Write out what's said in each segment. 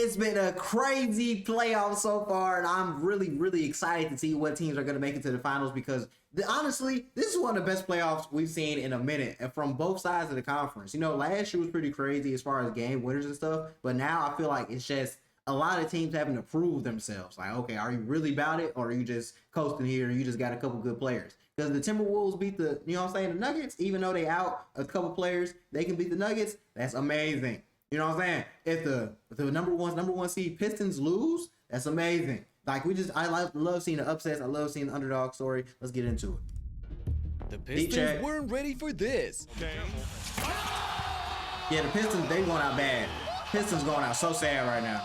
It's been a crazy playoff so far, and I'm really excited to see what teams are going to make it to the finals because honestly, this is one of the best playoffs we've seen in a minute and from both sides of the conference. You know, last year was pretty crazy as far as game winners and stuff, but now I feel like it's just a lot of teams having to prove themselves. Like, okay, are you really about it, or are you just coasting here and you just got a couple good players? Because the Timberwolves beat the, you know what I'm saying, the Nuggets, even though they out a couple players, they can beat the Nuggets. That's amazing. You know what I'm saying? If the number one seed Pistons lose, that's amazing. Like I love seeing the upsets. I love seeing the underdog story. Let's get into it. The Pistons weren't ready for this. Yeah, the Pistons, they going out bad. Pistons going out so sad right now.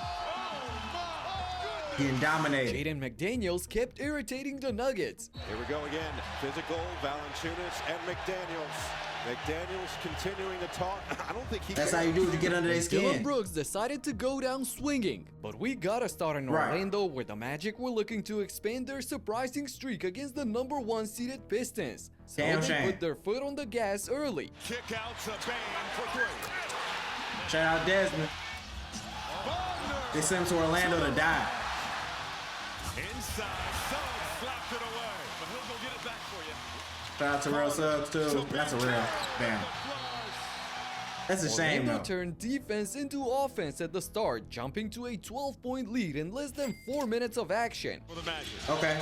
Getting dominated. Jaden McDaniels kept irritating the Nuggets. Here we go again. Physical, Valanciunas and McDaniels. McDaniels continuing to talk. I don't think he. That's how you do it to get under their skin. Dillon Brooks decided to go down swinging, but we gotta start in Orlando, where the Magic were looking to expand their surprising streak against the number 1 seeded Pistons. So they put their foot on the gas early. Kick out to Bane for 3. Shout out Desmond. They sent him to Orlando to die. Inside, Suggs slapped it away, but he'll go get it back for you. Shout out to Real Suggs too. That's a real damn. That's a shame Orlando though. turned defense into offense at the start, jumping to a 12-point lead in less than 4 minutes of action. Okay.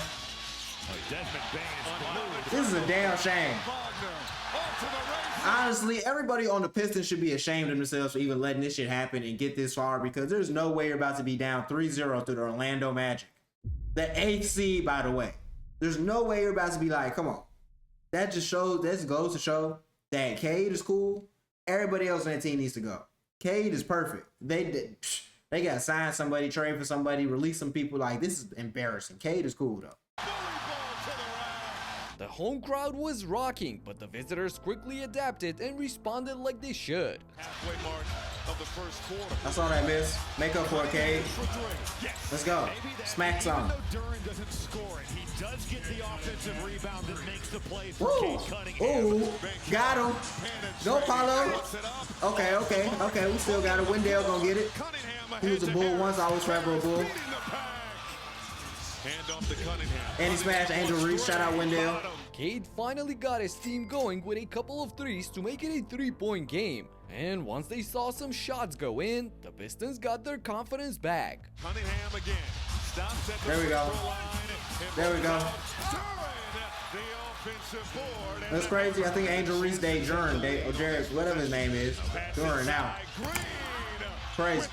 This is a damn shame. Honestly, everybody on the Pistons should be ashamed of themselves for even letting this shit happen and get this far, because there's no way you're about to be down 3-0 to the Orlando Magic. The 8th seed, by the way. There's no way you're about to be like, come on. That goes to show that Cade is cool. Everybody else on that team needs to go. Cade is perfect. They got to sign somebody, trade for somebody, release some people. Like, this is embarrassing. Cade is cool, though. The home crowd was rocking, but the visitors quickly adapted and responded like they should. Halfway mark of the first quarter. I saw that miss. Make up for it, Cade. Let's go. Smack some. Duran doesn't score it. He does get the offensive rebound that makes the play for Ooh, got him. Go, Paulo. Okay. We still got it. Wendell gonna get it. He was a Bull once. I always forever a Bull. Hand off to Cunningham. And he smashed Angel Reese. Shout out Wendell. Cade finally got his team going with a couple of threes to make it a 3-point game. And once they saw some shots go in, the Pistons got their confidence back. Cunningham again. Stops at the there we go. There we go. That's crazy. I think Angel Reese Day Duran, or Jared, whatever his name is. Duran now. Crazy.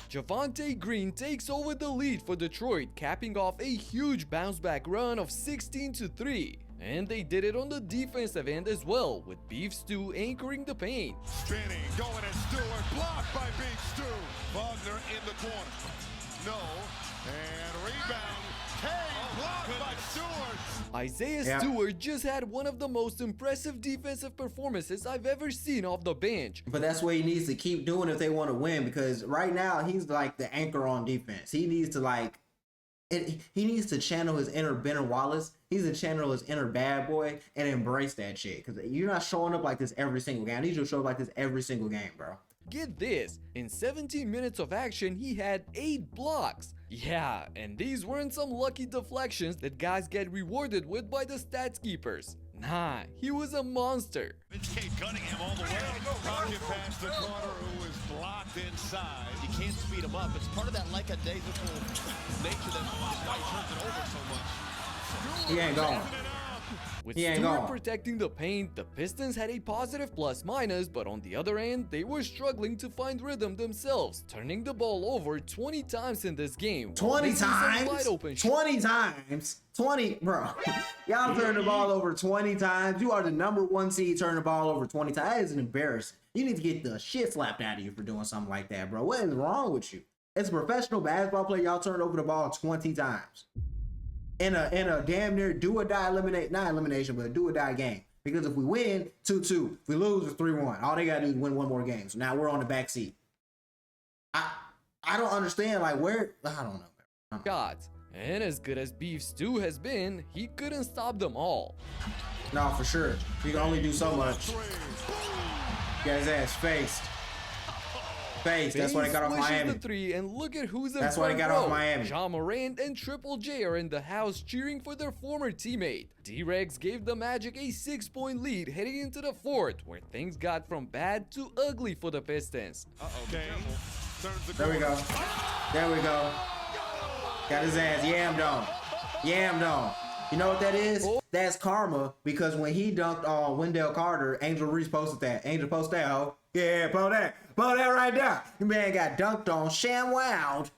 Javonte Green takes over the lead for Detroit, capping off a huge bounce-back run of 16-3. And they did it on the defensive end as well, with Beef Stew anchoring the paint. Spinning, going at Stewart, blocked by Beef Stew. Wagner in the corner. No, and rebound. Kane blocked by Stewart. Isaiah Stewart just had one of the most impressive defensive performances I've ever seen off the bench. But that's what he needs to keep doing if they want to win, because right now he's like the anchor on defense. He needs to channel his inner Ben Wallace. He needs to channel his inner bad boy and embrace that shit, because you're not showing up like this every single game. I need you to show up like this every single game, bro. Get this, in 17 minutes of action, he had 8 blocks. Yeah, and these weren't some lucky deflections that guys get rewarded with by the stats keepers. Nah, he was a monster. Cade Cunningham all the way. Rocket past the corner, who is blocked inside. You can't speed him up. It's part of that lackadaisical nature that is why he turns it over so much. He ain't gone. With Stewart protecting the paint, the Pistons had a positive plus-minus, but on the other end, they were struggling to find rhythm themselves, turning the ball over 20 times in this game. 20 times? 20 times? 20, bro. Y'all turn the ball over 20 times. You are the number 1 seed turning the ball over 20 times. That is an embarrassing. You need to get the shit slapped out of you for doing something like that, bro. What is wrong with you? As a professional basketball player, y'all turn over the ball 20 times. In a damn near do or die not elimination, but a do or die game. Because if we win, 2-2. If we lose, it's 3-1. All they gotta do is win one more game. So now we're on the back seat. I don't understand, like, where, I don't know. Shots. And as good as Beef Stew has been, he couldn't stop them all. No, for sure. He can only do so much. Got his ass faced. Face. That's why they got off swishes Miami. the three, and look at who's in That's why they front got off row. Miami. Ja Morant and Triple J are in the house cheering for their former teammate. D-Rex gave the Magic a 6-point lead heading into the fourth, where things got from bad to ugly for the Pistons. Kane turns the There we corner. go. There we go. Got his ass yammed on. Yammed on. You know what that is? That's karma, because when he dunked on Wendell Carter, Angel Reese posted that. Angel posted that, ho. Yeah, post that. Post that right there. The man got dunked on, sham wowed.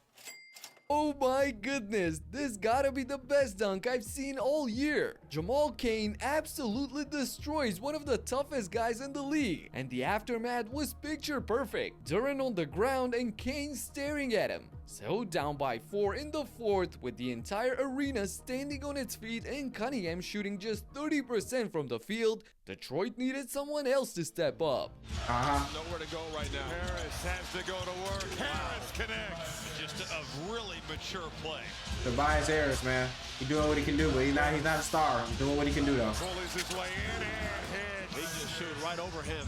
Oh my goodness, this gotta be the best dunk I've seen all year. Jamal Cain absolutely destroys one of the toughest guys in the league, and the aftermath was picture perfect. Durant on the ground and Cain staring at him. So down by 4 in the fourth, with the entire arena standing on its feet and Cunningham shooting just 30% from the field, Detroit needed someone else to step up. Nowhere to go right now. Harris has to go to work. Harris connects. Just a really mature play. Tobias Harris, man. He's doing what he can do, but he's not a star. He's doing what he can do, though. Bullies his way in and He hits. just showed right over him.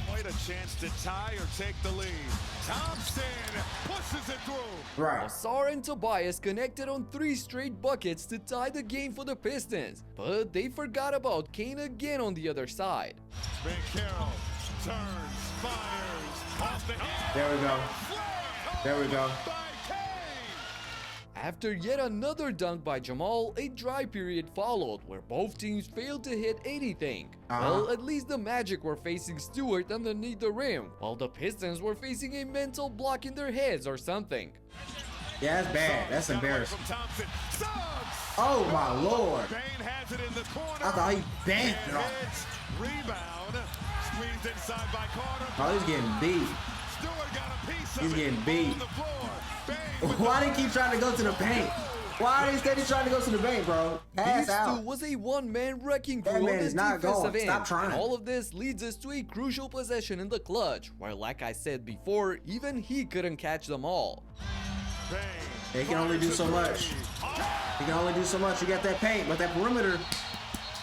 Quite a chance to tie or take the lead. Thompson pushes it through. Right. Ausar and Tobias connected on 3 straight buckets to tie the game for the Pistons, but they forgot about Cain again on the other side. Ben Carroll turns, fires, off the end. There we go. There we go. By Kane. After yet another dunk by Jamal, a dry period followed where both teams failed to hit anything. Well, at least the Magic were facing Stewart underneath the rim, while the Pistons were facing a mental block in their heads or something. Yeah, that's bad. That's Got away embarrassing. from Thompson. Suggs. Oh, my Lord. Bain has it in the corner. I thought he banked it And off. hits. Rebound. Squeezed inside by Carter. Oh, he's getting beat. Stewart got a piece of He's it. getting beat. On the floor. Bain with Why the they keep trying to go to the paint? Why are they steady trying to go to the paint, bro? Pass Beef Stew out. was a one-man wrecking crew That on man the is not defensive going. end. Stop trying. And all of this leads us to a crucial possession in the clutch, where, like I said before, even he couldn't catch them all. Bain. They can only do so much. You can only do so much. You got that paint, but that perimeter,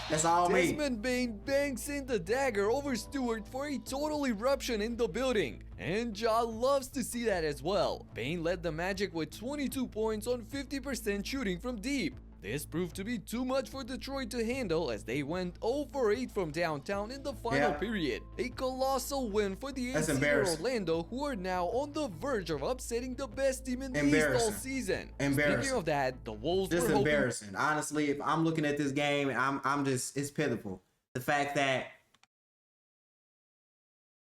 that's all me. Desmond Bain banks in the dagger over Stewart for a total eruption in the building. And Ja loves to see that as well. Bain led the Magic with 22 points on 50% shooting from deep. This proved to be too much for Detroit to handle as they went 0 for 8 from downtown in the final period. A colossal win for the That's 8-seed embarrassing. Orlando, who are now on the verge of upsetting the best team in the East all Embarrassing. season. Embarrassing. Speaking of that, the Wolves Just were hoping embarrassing. Honestly, if I'm looking at this game, I'm just, it's pitiful. The fact that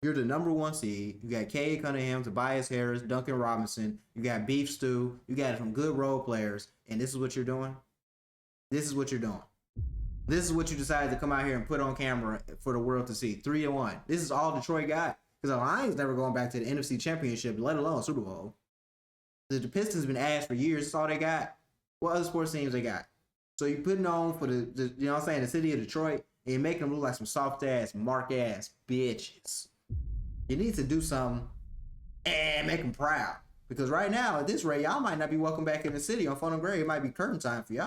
you're the number 1 seed, you got Cade Cunningham, Tobias Harris, Duncan Robinson, you got Beef Stew, you got some good role players, and this is what you're doing? This is what you're doing. This is what you decided to come out here and put on camera for the world to see. 3-1. This is all Detroit got. Because the Lions never going back to the NFC Championship, let alone Super Bowl. The Pistons been asked for years. That's all they got. What other sports teams they got? So you putting on for the you know what I'm saying, the city of Detroit, and you making them look like some soft ass, mark ass bitches. You need to do something and make them proud. Because right now, at this rate, y'all might not be welcome back in the city on Fun and Gray. It might be curtain time for y'all.